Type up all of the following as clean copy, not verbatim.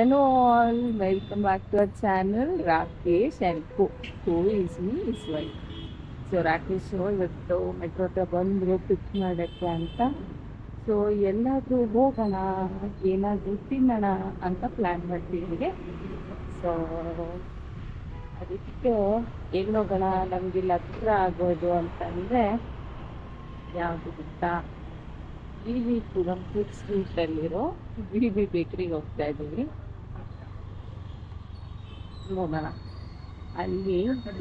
Hello all, welcome back to our channel Rakesh and who is me is wife. So Rakesh ಇವತ್ತು metro ಹತ್ರ ಬಂದರು ಪಿಕ್ ಮಾಡೋಕ್ಕೆ ಅಂತ. So ಎಲ್ಲಾದರೂ ಹೋಗೋಣ, ಏನಾದರೂ ತಿನ್ನೋಣ ಅಂತ ಪ್ಲ್ಯಾನ್ ಮಾಡ್ತಿದ್ದೀವಿ. ಸೊ ಅದಕ್ಕೆ ಎಲ್ಲಿ ಹೋಗೋಣ, ನಮಗಿಲ್ಲಿ ಹತ್ರ ಆಗೋದು ಅಂತಂದರೆ ಯಾವುದು ಗೊತ್ತಾ, ವಿ ವಿ ಪುರಂ ಫುಡ್ ಸ್ಟ್ರೀಟಲ್ಲಿರೋ ವಿ ವಿ ಬೇಕ್ರಿಗೆ ಹೋಗ್ತಾ ಇದ್ದೀವಿ. ನೋಡೋಣ ಅಲ್ಲಿ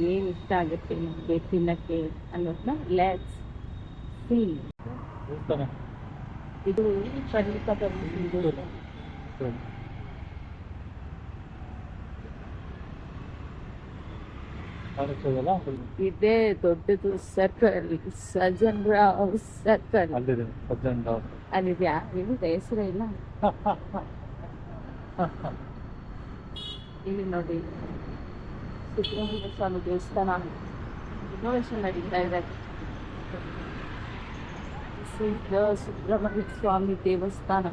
ಏನು ಇಷ್ಟ ಆಗುತ್ತೆ ನಮಗೆ ತಿನ್ನಕ್ಕೆ ಅನ್ನೋದನ್ನ ಲೆಟ್ಸ್ ಸಿ. ಇದು ಖಂಡಿತ ಇದೇ ದೊಡ್ಡದು ಸರ್ಕಲ್, ಸಜ್ಜನ್ ರಾವ್ ಸರ್ಕಲ್ ಅಲ್ಲಿದ್ಯಾ? ನಿಮ್ದು ಹೆಸರು ಇಲ್ಲ. ಇಲ್ಲಿ ನೋಡಿ ಸುಬ್ರಹ್ಮಣ್ಯ ಸ್ವಾಮಿ ದೇವಸ್ಥಾನ ರಿನೋವೇಷನ್ ನಡೀತಾ ಇದೆ. ಸುಬ್ರಹ್ಮಣ್ಯ ಸ್ವಾಮಿ ದೇವಸ್ಥಾನ.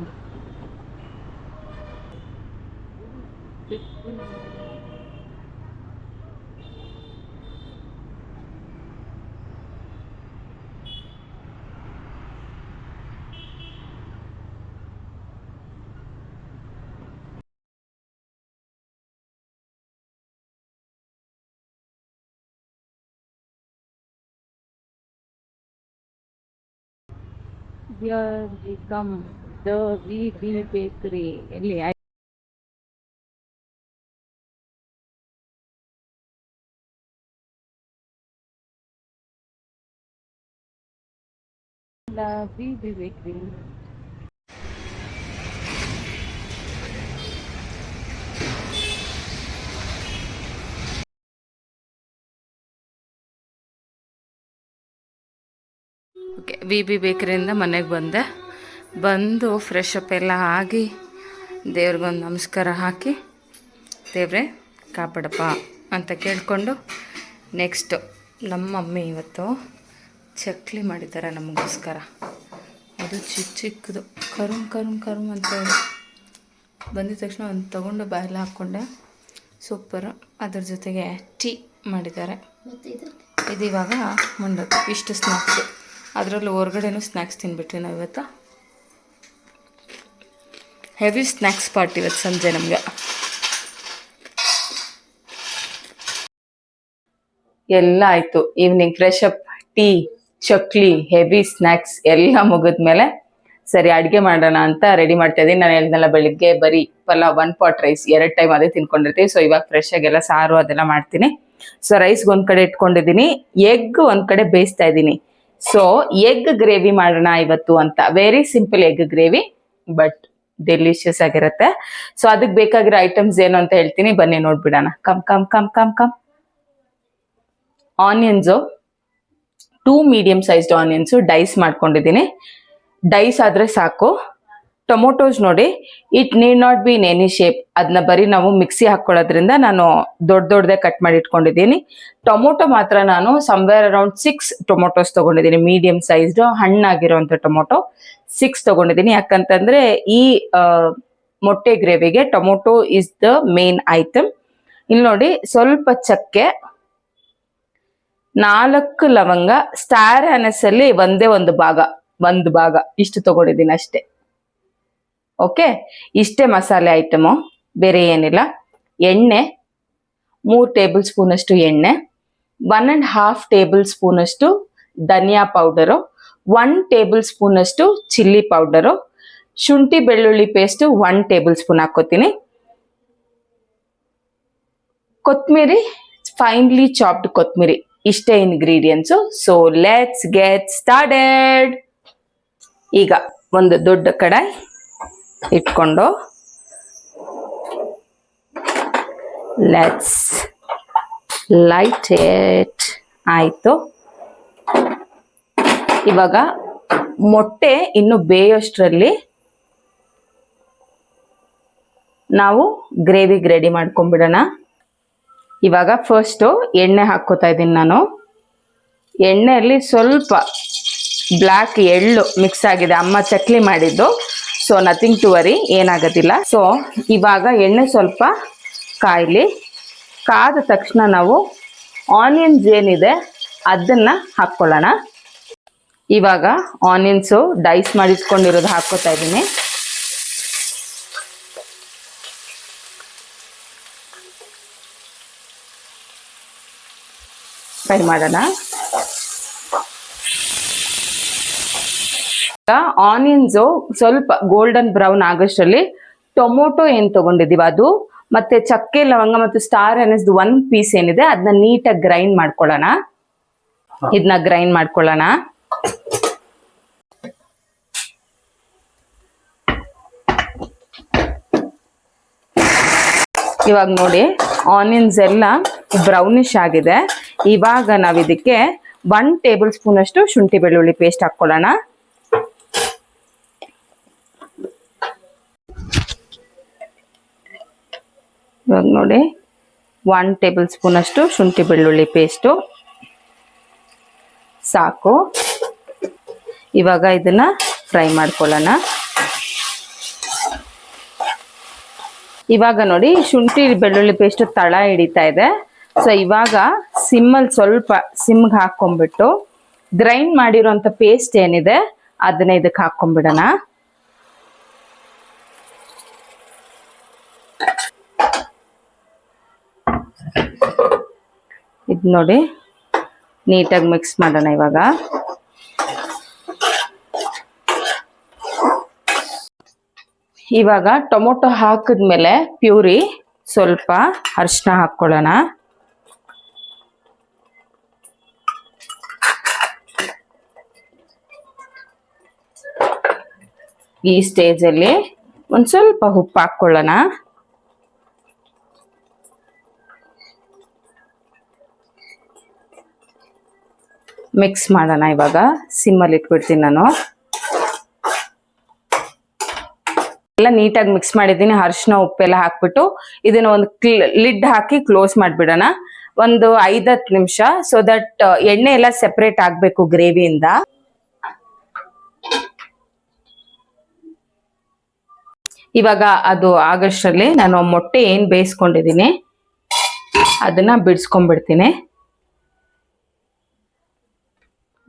Here we come, the VB Bakery. ಎಲ್ಲಿ VB Bakery. Okay, V B ಬೇಕರಿಯಿಂದ ಮನೆಗೆ ಬಂದು ಫ್ರೆಶ್ ಅಪ್ ಎಲ್ಲ ಆಗಿ ದೇವ್ರಿಗೊಂದು ನಮಸ್ಕಾರ ಹಾಕಿ ದೇವ್ರೆ ಕಾಪಾಡಪ್ಪ ಅಂತ ಕೇಳಿಕೊಂಡು ನೆಕ್ಸ್ಟು ನಮ್ಮ ಮಮ್ಮಿ ಇವತ್ತು ಚಕ್ಲಿ ಮಾಡಿದ್ದಾರೆ ನಮಗೋಸ್ಕರ. ಅದು ಚಿಕ್ಕದು ಕರುಮ್ ಅಂತ ಹೇಳಿ ಬಂದಿದ ತಕ್ಷಣ ಒಂದು ತೊಗೊಂಡು ಬಾಯಲ್ಲಿ ಹಾಕ್ಕೊಂಡೆ. ಸೂಪರು. ಅದ್ರ ಜೊತೆಗೆ ಟೀ ಮಾಡಿದ್ದಾರೆ. ಇದು ಇವಾಗ ಮುಂಡೋದು. ಇಷ್ಟು ಸ್ನ್ಯಾಕ್ಸು. ಅದರಲ್ಲೂ ಹೊರಗಡೆನೂ ಸ್ನ್ಯಾಕ್ಸ್ ತಿನ್ಬಿಟ್ರಿ ನಾವು ಇವತ್ತು. ಹೆವಿ ಸ್ನ್ಯಾಕ್ಸ್ ಪಾರ್ಟಿ ಇವತ್ತು ಸಂಜೆ ನಮಗೆ. ಎಲ್ಲ ಆಯಿತು. Evening fresh up, tea, chakli, heavy snacks ಎಲ್ಲ ಮುಗಿದ್ಮೇಲೆ ಸರಿ ಅಡುಗೆ ಮಾಡೋಣ ಅಂತ ರೆಡಿ ಮಾಡ್ತಾ ಇದ್ದೀನಿ. ನಾನು ಹೇಳಿದ್ನಲ್ಲ ಬೆಳಿಗ್ಗೆ ಬರೀ ಪಲಾವ್ 1 ಪಾಟ್ ರೈಸ್ 2 ಟೈಮ್ ಅದೇ ತಿನ್ಕೊಂಡಿರ್ತೀವಿ. ಸೊ ಇವಾಗ ಫ್ರೆಶ್ ಆಗೆಲ್ಲ ಸಾರು ಅದೆಲ್ಲ ಮಾಡ್ತೀನಿ. ಸೊ ರೈಸ್ಗೆ ಒಂದು ಕಡೆ ಇಟ್ಕೊಂಡಿದ್ದೀನಿ, ಎಗ್ ಒಂದು ಕಡೆ ಬೇಯಿಸ್ತಾ ಇದ್ದೀನಿ. ಸೊ ಎಗ್ ಗ್ರೇವಿ ಮಾಡೋಣ ಇವತ್ತು ಅಂತ. Very simple egg gravy, but delicious ಆಗಿರುತ್ತೆ. ಸೊ ಅದಕ್ಕೆ ಬೇಕಾಗಿರೋ ಐಟಮ್ಸ್ ಏನು ಅಂತ ಹೇಳ್ತೀನಿ, ಬನ್ನಿ ನೋಡ್ಬಿಡೋಣ. Come. Onions 2 medium sized onions dice ಮಾಡ್ಕೊಂಡಿದ್ದೀನಿ. ಡೈಸ್ ಆದರೆ ಸಾಕು. ಟೊಮೊಟೊಸ್ ನೋಡಿ, it need not be in any shape. ಅದನ್ನ ಬರೀ ನಾವು ಮಿಕ್ಸಿ ಹಾಕೊಳ್ಳೋದ್ರಿಂದ ನಾನು ದೊಡ್ಡದೇ ಕಟ್ ಮಾಡಿ ಇಟ್ಕೊಂಡಿದ್ದೀನಿ. ಟೊಮೊಟೊ ಮಾತ್ರ ನಾನು ಸಮ್ವೇರ್ ಅರೌಂಡ್ 6 ಟೊಮೊಟೊಸ್ ತೊಗೊಂಡಿದ್ದೀನಿ. ಮೀಡಿಯಂ ಸೈಜ್ಡ್ ಹಣ್ಣಾಗಿರೋಂಥ ಟೊಮೊಟೊ 6 ತೊಗೊಂಡಿದ್ದೀನಿ. ಯಾಕಂತಂದ್ರೆ ಈ ಮೊಟ್ಟೆ ಗ್ರೇವಿಗೆ tomato is the main item. ಇಲ್ಲಿ ನೋಡಿ, ಸ್ವಲ್ಪ ಚಕ್ಕೆ, 4 ಲವಂಗ, ಸ್ಟಾರ್ ಆನಸ್ ಅಲ್ಲಿ ಒಂದು ಭಾಗ ಇಷ್ಟು ತಗೊಂಡಿದ್ದೀನಿ ಅಷ್ಟೇ. ಓಕೆ, ಇಷ್ಟೇ ಮಸಾಲೆ ಐಟಮು, ಬೇರೆ ಏನಿಲ್ಲ. ಎಣ್ಣೆ 3 ಟೇಬಲ್ ಸ್ಪೂನ್ ಅಷ್ಟು ಎಣ್ಣೆ, 1.5 ಟೇಬಲ್ ಸ್ಪೂನ್ ಅಷ್ಟು ಧನಿಯಾ ಪೌಡರು, 1 ಟೇಬಲ್ ಸ್ಪೂನ್ ಅಷ್ಟು ಚಿಲ್ಲಿ ಪೌಡರು, ಶುಂಠಿ ಬೆಳ್ಳುಳ್ಳಿ ಪೇಸ್ಟ್ 1 ಟೇಬಲ್ ಸ್ಪೂನ್ ಹಾಕೋತೀನಿ. ಕೊತ್ತಂಬರಿ, ಫೈನ್ಲಿ ಚಾಪ್ಡ್ ಕೊತ್ತಂಬರಿ. ಇಷ್ಟೇ ingredients. So let's get started. ಈಗ ಒಂದು ದೊಡ್ಡ ಕಡಾಯಿ ಇಟ್ಕೊಂಡು ಲೆಟ್ಸ್ ಲೈಟ್ ಇಟ್. ಆಯಿತು. ಇವಾಗ ಮೊಟ್ಟೆ ಇನ್ನು ಬೇಯೋಷ್ಟರಲ್ಲಿ ನಾವು ಗ್ರೇವಿಗೆ ರೆಡಿ ಮಾಡ್ಕೊಂಡ್ಬಿಡೋಣ. ಇವಾಗ ಫಸ್ಟು ಎಣ್ಣೆ ಹಾಕ್ಕೋತಾ ಇದ್ದೀನಿ ನಾನು. ಎಣ್ಣೆಯಲ್ಲಿ ಸ್ವಲ್ಪ ಬ್ಲ್ಯಾಕ್ ಎಳ್ಳು ಮಿಕ್ಸ್ ಆಗಿದೆ, ಅಮ್ಮ ಚಕ್ಲಿ ಮಾಡಿದ್ದು. ಸೊ ನಥಿಂಗ್ ಟು ವರಿ, ಏನಾಗೋದಿಲ್ಲ. ಸೊ ಇವಾಗ ಎಣ್ಣೆ ಸ್ವಲ್ಪ ಕಾಯಲಿ. ಕಾದ ತಕ್ಷಣ ನಾವು ಆನಿಯನ್ಸ್ ಏನಿದೆ ಅದನ್ನು ಹಾಕ್ಕೊಳ್ಳೋಣ. ಇವಾಗ ಆನಿಯನ್ಸು ಡೈಸ್ ಮಾಡಿಸ್ಕೊಂಡಿರೋದು ಹಾಕ್ಕೋತಾ ಇದ್ದೀನಿ. ಫ್ರೈ ಮಾಡೋಣ. ಆನಿಯನ್ಸು ಸ್ವಲ್ಪ ಗೋಲ್ಡನ್ ಬ್ರೌನ್ ಆಗೋಷ್ಟರಲ್ಲಿ ಟೊಮೊಟೊ ಏನು ತಗೊಂಡಿದೀವಿ ಅದು, ಮತ್ತೆ ಚಕ್ಕೆ ಲವಂಗ ಮತ್ತು ಸ್ಟಾರ್ ಅನಿಸ್ದು 1 ಪೀಸ್ ಏನಿದೆ ಅದನ್ನ ನೀಟಾಗಿ ಗ್ರೈಂಡ್ ಮಾಡ್ಕೊಳ್ಳೋಣ. ಇದನ್ನ ಗ್ರೈಂಡ್ ಮಾಡ್ಕೊಳ್ಳೋಣ. ಇವಾಗ ನೋಡಿ ಆನಿಯನ್ಸ್ ಎಲ್ಲ ಬ್ರೌನಿಶ್ ಆಗಿದೆ. ಇವಾಗ ನಾವು ಇದಕ್ಕೆ 1 ಟೇಬಲ್ ಸ್ಪೂನ್ ಅಷ್ಟು ಶುಂಠಿ ಬೆಳ್ಳುಳ್ಳಿ ಪೇಸ್ಟ್ ಹಾಕ್ಕೊಳ್ಳೋಣ. ಇವಾಗ ನೋಡಿ 1 ಟೇಬಲ್ ಸ್ಪೂನ್ ಅಷ್ಟು ಶುಂಠಿ ಬೆಳ್ಳುಳ್ಳಿ ಪೇಸ್ಟು ಸಾಕು. ಇವಾಗ ಇದನ್ನ ಫ್ರೈ ಮಾಡ್ಕೊಳ್ಳೋಣ. ಇವಾಗ ನೋಡಿ ಶುಂಠಿ ಬೆಳ್ಳುಳ್ಳಿ ಪೇಸ್ಟ್ ತಳ ಹಿಡಿತಾ ಇದೆ. ಸೊ ಇವಾಗ ಸಿಮ್ಮಲ್ಲಿ ಸ್ವಲ್ಪ ಸಿಮ್ಗೆ ಹಾಕೊಂಡ್ಬಿಟ್ಟು ಗ್ರೈಂಡ್ ಮಾಡಿರೋಂಥ ಪೇಸ್ಟ್ ಏನಿದೆ ಅದನ್ನ ಇದಕ್ಕೆ ಹಾಕೊಂಡ್ಬಿಡೋಣ. ಇದು ನೋಡಿ ನೀಟಾಗಿ ಮಿಕ್ಸ್ ಮಾಡೋಣ. ಇವಾಗ ಟೊಮೊಟೊ ಹಾಕಿದ್ಮೇಲೆ ಪ್ಯೂರಿ ಸ್ವಲ್ಪ ಅರಿಶಿನ ಹಾಕ್ಕೊಳ್ಳೋಣ. ಈ ಸ್ಟೇಜಲ್ಲಿ ಒಂದು ಸ್ವಲ್ಪ ಉಪ್ಪು ಹಾಕ್ಕೊಳ್ಳೋಣ. ಮಿಕ್ಸ್ ಮಾಡೋಣ. ಇವಾಗ ಸಿಮ್ಮಲ್ಲಿ ಇಟ್ಬಿಡ್ತೀನಿ ನಾನು. ಎಲ್ಲ ನೀಟಾಗಿ ಮಿಕ್ಸ್ ಮಾಡಿದ್ದೀನಿ. ಅರಿಶಿನ ಉಪ್ಪೆಲ್ಲ ಹಾಕ್ಬಿಟ್ಟು ಇದನ್ನ ಒಂದು ಲಿಡ್ ಹಾಕಿ ಕ್ಲೋಸ್ ಮಾಡಿಬಿಡೋಣ ಒಂದು 5-10 ನಿಮಿಷ. ಸೊ ದಟ್ ಎಣ್ಣೆ ಎಲ್ಲ ಸೆಪರೇಟ್ ಆಗಬೇಕು ಗ್ರೇವಿಯಿಂದ. ಇವಾಗ ಅದು ಆಗಷ್ಟರಲ್ಲಿ ನಾನು ಮೊಟ್ಟೆ ಏನು ಬೇಯಿಸ್ಕೊಂಡಿದ್ದೀನಿ ಅದನ್ನ ಬಿಡಿಸ್ಕೊಂಡ್ಬಿಡ್ತೀನಿ.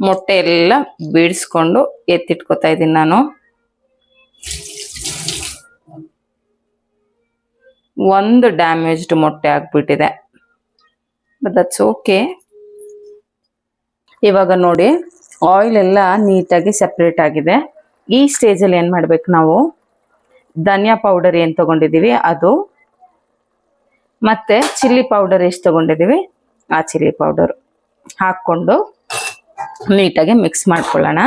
ಮೊಟ್ಟೆ ಎಲ್ಲ ಬಿಡಿಸ್ಕೊಂಡು ಎತ್ತಿಟ್ಕೋತಾ ಇದ್ದೀನಿ ನಾನು. 1 ಡ್ಯಾಮೇಜ್ಡ್ ಮೊಟ್ಟೆ ಆಗ್ಬಿಟ್ಟಿದೆ, ಬಟ್ ದಟ್ಸ್ ಓಕೆ. ಇವಾಗ ನೋಡಿ ಆಯಿಲ್ ಎಲ್ಲ ನೀಟಾಗಿ ಸೆಪ್ರೇಟ್ ಆಗಿದೆ. ಈ ಸ್ಟೇಜಲ್ಲಿ ಏನು ಮಾಡ್ಬೇಕು ನಾವು, ಧನಿಯಾ ಪೌಡರ್ ಏನು ತಗೊಂಡಿದ್ದೀವಿ ಅದು, ಮತ್ತೆ ಚಿಲ್ಲಿ ಪೌಡರ್ ಎಷ್ಟು ತಗೊಂಡಿದ್ದೀವಿ ಆ ಚಿಲ್ಲಿ ಪೌಡರ್ ಹಾಕ್ಕೊಂಡು ನೀಟಾಗಿ ಮಿಕ್ಸ್ ಮಾಡ್ಕೊಳ್ಳೋಣ.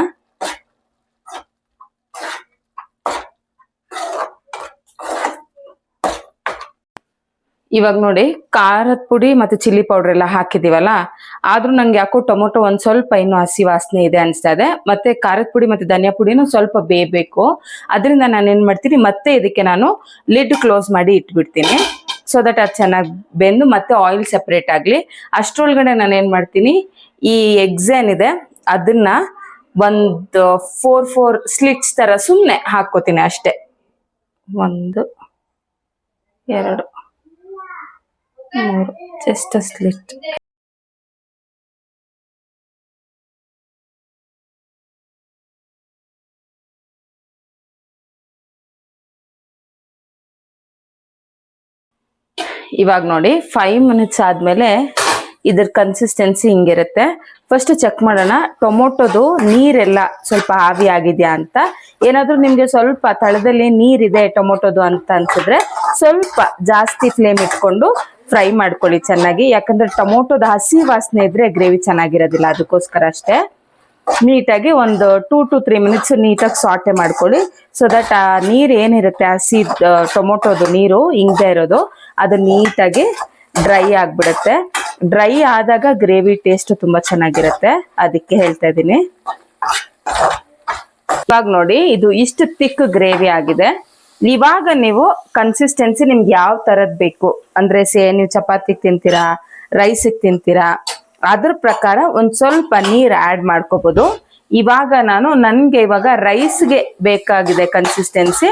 ಇವಾಗ ನೋಡಿ ಖಾರದ ಪುಡಿ ಮತ್ತೆ ಚಿಲ್ಲಿ ಪೌಡರ್ ಎಲ್ಲ ಹಾಕಿದೀವಲ್ಲ, ಆದ್ರೂ ನಂಗೆ ಯಾಕೋ ಟೊಮೊಟೊ ಒಂದ್ ಸ್ವಲ್ಪ ಇನ್ನು ಹಸಿ ವಾಸನೆ ಇದೆ ಅನಿಸ್ತಾ ಇದೆ. ಮತ್ತೆ ಖಾರದ ಪುಡಿ ಮತ್ತೆ ಧನಿಯಾ ಪುಡಿನೂ ಸ್ವಲ್ಪ ಬೇಯಬೇಕು. ಅದರಿಂದ ನಾನು ಏನ್ ಮಾಡ್ತೀನಿ, ಮತ್ತೆ ಇದಕ್ಕೆ ನಾನು ಲಿಡ್ ಕ್ಲೋಸ್ ಮಾಡಿ ಇಟ್ಬಿಡ್ತೀನಿ. ಸೊ ದಟ್ ಅದು ಚೆನ್ನಾಗಿ ಬೆಂದು ಮತ್ತೆ ಆಯಿಲ್ ಸೆಪರೇಟ್ ಆಗಲಿ. ಅಷ್ಟರೊಳಗಡೆ ನಾನು ಏನು ಮಾಡ್ತೀನಿ, ಈ ಎಗ್ಸ್ ಏನಿದೆ ಅದನ್ನ ಒಂದು 4 ಸ್ಲಿಟ್ಸ್ ಥರ ಸುಮ್ಮನೆ ಹಾಕ್ಕೋತೀನಿ ಅಷ್ಟೇ. 1 2 3 ಜಸ್ಟ್ ಸ್ಲಿಟ್. ಇವಾಗ ನೋಡಿ 5 ಮಿನಿಟ್ಸ್ ಆದ್ಮೇಲೆ ಇದ್ರ ಕನ್ಸಿಸ್ಟೆನ್ಸಿ ಹಿಂಗಿರುತ್ತೆ. ಫಸ್ಟ್ ಚೆಕ್ ಮಾಡೋಣ ಟೊಮೊಟೊದು ನೀರೆಲ್ಲ ಸ್ವಲ್ಪ ಆವಿ ಆಗಿದೆಯಾ ಅಂತ. ಏನಾದ್ರೂ ನಿಮ್ಗೆ ಸ್ವಲ್ಪ ತಳದಲ್ಲಿ ನೀರಿದೆ ಟೊಮೊಟೊದು ಅಂತ ಅನ್ಸಿದ್ರೆ ಸ್ವಲ್ಪ ಜಾಸ್ತಿ ಫ್ಲೇಮ್ ಇಟ್ಕೊಂಡು ಫ್ರೈ ಮಾಡ್ಕೊಳ್ಳಿ ಚೆನ್ನಾಗಿ. ಯಾಕಂದ್ರೆ ಟೊಮೊಟೊದ ಹಸಿ ವಾಸನೆ ಇದ್ರೆ ಗ್ರೇವಿ ಚೆನ್ನಾಗಿರೋದಿಲ್ಲ, ಅದಕ್ಕೋಸ್ಕರ ಅಷ್ಟೇ. ನೀಟಾಗಿ ಒಂದು 2 to 3 ಮಿನಿಟ್ಸ್ ನೀಟಾಗಿ ಸಾಟೆ ಮಾಡ್ಕೊಳ್ಳಿ. ಸೊ ದಟ್ ಆ ನೀರು ಏನಿರುತ್ತೆ ಹಸಿ ಟೊಮೊಟೊದು ನೀರು ಹಿಂಗದೆ ಇರೋದು ಅದು ನೀಟಾಗಿ ಡ್ರೈ ಆಗ್ಬಿಡುತ್ತೆ. ಡ್ರೈ ಆದಾಗ ಗ್ರೇವಿ ಟೇಸ್ಟ್ ತುಂಬಾ ಚೆನ್ನಾಗಿರುತ್ತೆ, ಅದಕ್ಕೆ ಹೇಳ್ತಾ ಇದ್ದೀನಿ. ಇವಾಗ ನೋಡಿ ಇದು ಇಷ್ಟು ತಿಕ್ ಗ್ರೇವಿ ಆಗಿದೆ. ಇವಾಗ ನೀವು ಕನ್ಸಿಸ್ಟೆನ್ಸಿ ನಿಮ್ಗೆ ಯಾವ ತರದ್ ಬೇಕು ಅಂದ್ರೆ ನೀವು ಚಪಾತಿಗೆ ತಿಂತೀರಾ, ರೈಸಿಗೆ ತಿಂತೀರಾ, ಅದ್ರ ಪ್ರಕಾರ ಒಂದ್ ಸ್ವಲ್ಪ ನೀರ್ ಆಡ್ ಮಾಡ್ಕೋಬಹುದು. ಇವಾಗ ನನಗೆ ಇವಾಗ ರೈಸ್ಗೆ ಬೇಕಾಗಿದೆ ಕನ್ಸಿಸ್ಟೆನ್ಸಿ,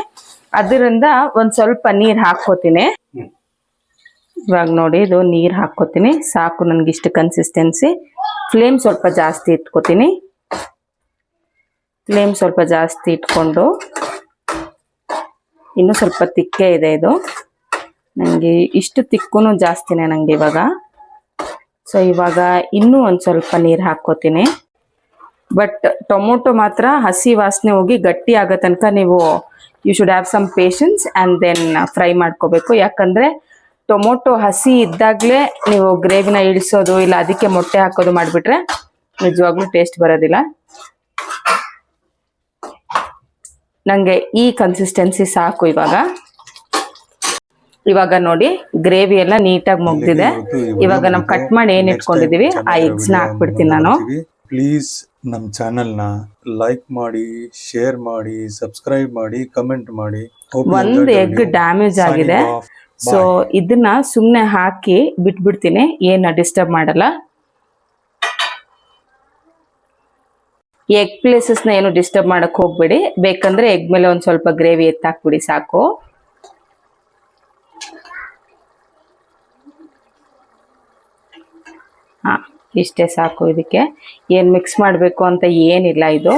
ಅದರಿಂದ ಒಂದು ಸ್ವಲ್ಪ ನೀರು ಹಾಕ್ಕೋತೀನಿ. ಇವಾಗ ನೋಡಿ ಇದು ನೀರು ಹಾಕ್ಕೋತೀನಿ, ಸಾಕು ನನಗಿಷ್ಟು ಕನ್ಸಿಸ್ಟೆನ್ಸಿ. ಫ್ಲೇಮ್ ಸ್ವಲ್ಪ ಜಾಸ್ತಿ ಇಟ್ಕೋತೀನಿ. ಫ್ಲೇಮ್ ಸ್ವಲ್ಪ ಜಾಸ್ತಿ ಇಟ್ಕೊಂಡು, ಇನ್ನೂ ಸ್ವಲ್ಪ ತಿಕ್ಕೆ ಇದೆ ಇದು, ನನಗೆ ಇಷ್ಟು ತಿಕ್ಕೂ ಜಾಸ್ತಿನೇ ನನಗೆ ಇವಾಗ. ಸೊ ಇವಾಗ ಇನ್ನೂ ಒಂದು ಸ್ವಲ್ಪ ನೀರು ಹಾಕ್ಕೋತೀನಿ. ಬಟ್ ಟೊಮೊಟೊ ಮಾತ್ರ ಹಸಿ ವಾಸನೆ ಹೋಗಿ ಗಟ್ಟಿ ಆಗೋ ತನಕ ನೀವು you should have some patience and then fry ಮಾಡ್ಕೋಬೇಕು. ಯಾಕಂದರೆ ಟೊಮೊಟೊ ಹಸಿ ಇದ್ದಾಗಲೇ ನೀವು ಗ್ರೇವಿನ ಇಳಿಸೋದು ಇಲ್ಲ ಅದಕ್ಕೆ ಮೊಟ್ಟೆ ಹಾಕೋದು ಮಾಡಿಬಿಟ್ರೆ ನಿಜವಾಗ್ಲೂ ಟೇಸ್ಟ್ ಬರೋದಿಲ್ಲ. ನನಗೆ ಈ ಕನ್ಸಿಸ್ಟೆನ್ಸಿ ಸಾಕು ಇವಾಗ. ಇವಾಗ ನೋಡಿ ಗ್ರೇವಿ ಎಲ್ಲ ನೀಟಾಗಿ ಮುಗ್ದಿದೆ. ಇವಾಗ ನಾವು ಕಟ್ ಮಾಡಿ ಏನು ಇಟ್ಕೊಂಡಿದೀವಿ ಆ ಎಗ್ಸ್ನ ಹಾಕ್ಬಿಡ್ತೀನಿ ನಾನು. ಪ್ಲೀಸ್ ನಮ್ಮ ಚಾನೆಲ್ನ ಲೈಕ್ ಮಾಡಿ, ಶೇರ್ ಮಾಡಿ, ಸಬ್ಸ್ಕ್ರೈಬ್ ಮಾಡಿ, ಕಮೆಂಟ್ ಮಾಡಿ. ಒಂದು ಎಗ್ ಡ್ಯಾಮೇಜ್ ಆಗಿದೆ, ಸೊ ಇದನ್ನ ಸುಮ್ಮನೆ ಹಾಕಿ ಬಿಟ್ಬಿಡ್ತೀನಿ, ಏನು ಡಿಸ್ಟರ್ಬ್ ಮಾಡಲ್ಲ. ಎಗ್ ಪ್ಲೇಸಸ್ನ ಏನು ಡಿಸ್ಟರ್ಬ್ ಮಾಡಕ್ ಹೋಗ್ಬೇಡಿ. ಬೇಕಂದ್ರೆ ಎಗ್ ಮೇಲೆ ಒಂದು ಸ್ವಲ್ಪ ಗ್ರೇವಿ ಎತ್ತಾಕ್ಬಿಡಿ ಸಾಕು. ಹಾಂ, ಇಷ್ಟೇ ಸಾಕು. ಇದಕ್ಕೆ ಏನು ಮಿಕ್ಸ್ ಮಾಡಬೇಕು ಅಂತ ಏನಿಲ್ಲ. ಇದು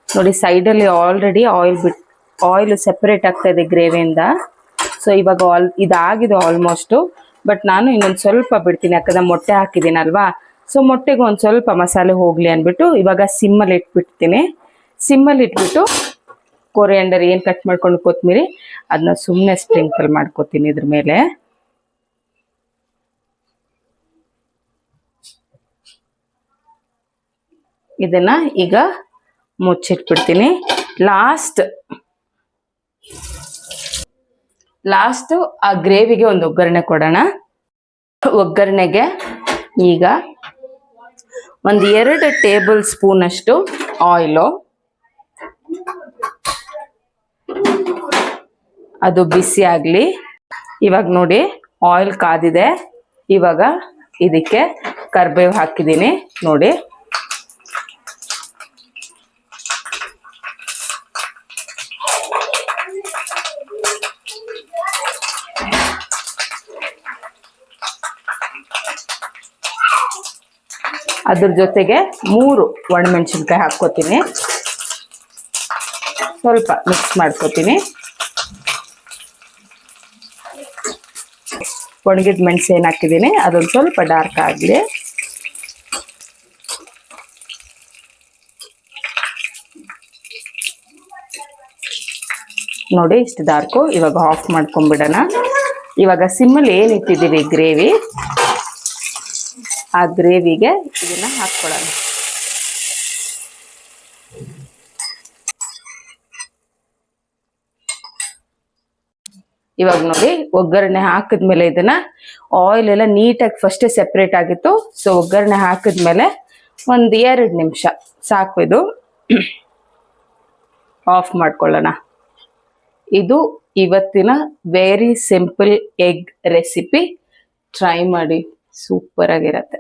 ನೋಡಿ ಸೈಡಲ್ಲಿ ಆಲ್ರೆಡಿ ಆಯಿಲ್ ಸೆಪರೇಟ್ ಆಗ್ತಾ ಇದೆ ಗ್ರೇವಿಯಿಂದ. ಸೊ ಇವಾಗ ಇದಾಗಿದೆ ಆಲ್ಮೋಸ್ಟು. ಬಟ್ ನಾನು ಇನ್ನೊಂದು ಸ್ವಲ್ಪ ಬಿಡ್ತೀನಿ, ಯಾಕಂದ್ರೆ ಮೊಟ್ಟೆ ಹಾಕಿದ್ದೀನಲ್ವಾ. ಸೊ ಮೊಟ್ಟೆಗೆ ಒಂದು ಸ್ವಲ್ಪ ಮಸಾಲೆ ಹೋಗಲಿ ಅಂದ್ಬಿಟ್ಟು ಇವಾಗ ಸಿಮ್ಮಲ್ಲಿ ಇಟ್ಬಿಡ್ತೀನಿ. ಸಿಮ್ಮಲ್ಲಿ ಇಟ್ಬಿಟ್ಟು ಕೊರಿಯಾಂಡರ್ ಏನು ಕಟ್ ಮಾಡ್ಕೊಂಡು ಕೊತ್ತಂಬರಿ ಅದನ್ನ ಸುಮ್ಮನೆ ಸ್ಪ್ರಿಂಕಲ್ ಮಾಡ್ಕೊತೀನಿ ಇದ್ರ ಮೇಲೆ. ಇದನ್ನ ಈಗ ಮುಚ್ಚಿಟ್ಬಿಡ್ತೀನಿ. ಲಾಸ್ಟ್ ಆ ಗ್ರೇವಿಗೆ ಒಂದು ಒಗ್ಗರಣೆ ಕೊಡೋಣ. ಒಗ್ಗರಣೆಗೆ ಈಗ ಒಂದು 2 ಟೇಬಲ್ ಸ್ಪೂನ್ ಅಷ್ಟು ಆಯಿಲು, ಅದು ಬಿಸಿ ಆಗಲಿ. ಇವಾಗ ನೋಡಿ ಆಯಿಲ್ ಕಾದಿದೆ. ಇವಾಗ ಇದಕ್ಕೆ ಕರಿಬೇವು ಹಾಕಿದ್ದೀನಿ ನೋಡಿ. ಅದ್ರ ಜೊತೆಗೆ 3 ಒಣಮೆಣಸಿನ್ಕಾಯಿ ಹಾಕ್ಕೋತೀನಿ. ಸ್ವಲ್ಪ ಮಿಕ್ಸ್ ಮಾಡ್ಕೋತೀನಿ. ಒಣಗಿದ ಮೆಣಸು ಏನು ಹಾಕಿದ್ದೀನಿ ಅದೊಂದು ಸ್ವಲ್ಪ ಡಾರ್ಕ್ ಆಗಲಿ. ನೋಡಿ ಇಷ್ಟು ಡಾರ್ಕು. ಇವಾಗ ಆಫ್ ಮಾಡ್ಕೊಂಡ್ಬಿಡೋಣ. ಇವಾಗ ಸಿಮ್ಮಲ್ಲಿ ಏನು ಇಟ್ಟಿದ್ದೀವಿ ಗ್ರೇವಿ, ಆ ಗ್ರೇವಿಗೆ ಇದನ್ನ ಹಾಕ್ಕೊಳ್ಳೋಣ. ಇವಾಗ ನೋಡಿ ಒಗ್ಗರಣೆ ಹಾಕಿದ್ಮೇಲೆ ಇದನ್ನ ಆಯಿಲ್ ಎಲ್ಲ ನೀಟಾಗಿ ಫಸ್ಟೇ ಸೆಪ್ರೇಟ್ ಆಗಿತ್ತು. ಸೊ ಒಗ್ಗರಣೆ ಹಾಕಿದ್ಮೇಲೆ ಒಂದು 2 ನಿಮಿಷ ಸಾಕು. ಇದು ಆಫ್ ಮಾಡ್ಕೊಳ್ಳೋಣ. ಇದು ಇವತ್ತಿನ very simple egg recipe. Try ಮಾಡಿ, ಸೂಪರ್ ಆಗಿರತ್ತೆ.